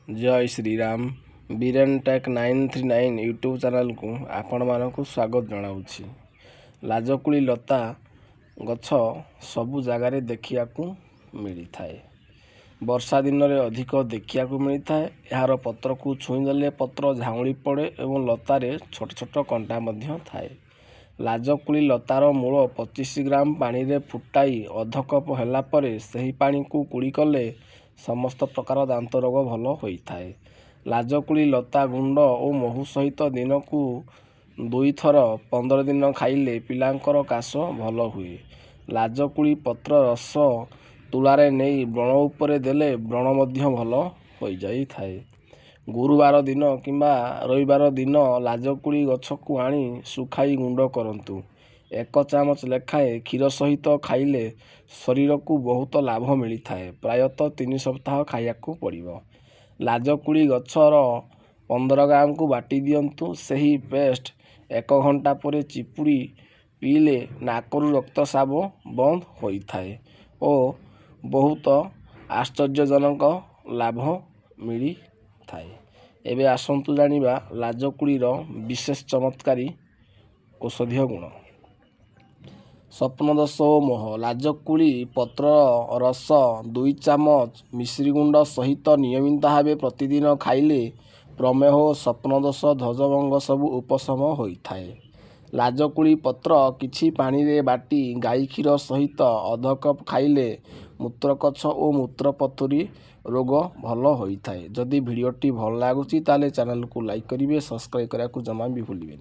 जय Shriram Biren tech 939 YouTube channel को आपण मानक स्वागत जनाऊँगी। लाजकुड़ी लता गछ सबु जगार देखा मिली थाए। वर्षा दिन में अधिक देखा मिलता है। यार पत्र को छुईदेले पत्र झाउली पड़े और लतार छोट छोट कंटा थाए। लाजकुड़ी लतार मूल 25 ग्राम पानी रे फुटाई अध कप है से पानी को कुड़ी कले समस्त प्रकार दांत रोग भल होता है। लाजकुड़ी लता गुंड और महू सहित दिन को 2 थर 15 दिन खाइले पिलांकर काश भल हुए। लाजकुड़ी पत्र रस तुलारे नहीं व्रण उपरे देले व्रण मध्य भल हो जाई थाए। गुरुवार दिन किंबा रविवार दिन लाजकुड़ी गछ को आनी सुखाई गुंड करंतु। 1 चामच लेखाएं क्षीर सहित खाइले शरीर को बहुत लाभ मिलता है। प्रायतः 3 सप्ताह खाया पड़ो। लाजकुड़ी गछर 15 ग्राम को बाटी दिंतु। सही पेस्ट 1 घंटा पर चिपुड़ी पीले नाकरू रक्तस्राव बंद होता है और बहुत आश्चर्यजनक लाभ मिली थाए। एबे आसंतु जानिबा लाजकुड़ीर विशेष चमत्कारी औषधीय गुण। स्वप्नदोष ओ मोह। लाजकुड़ी पत्र रस 2 चामच मिश्री गुंड सहित नियमित भाव प्रतिदिन खाइले प्रमेह स्वप्नदोष ध्वजभंग सबू उपशम होता है। लाजकुड़ी पत्र किछि पानी रे बाटी गाई क्षीर सहित अध कप खाइले मूत्रकच्छ और मूत्रपथुरी रोग भल होता है। जदि भिडियोटी भल लगुच ताले चैनल को लाइक करेंगे, सब्सक्राइब करने को जमा भी भूलिए।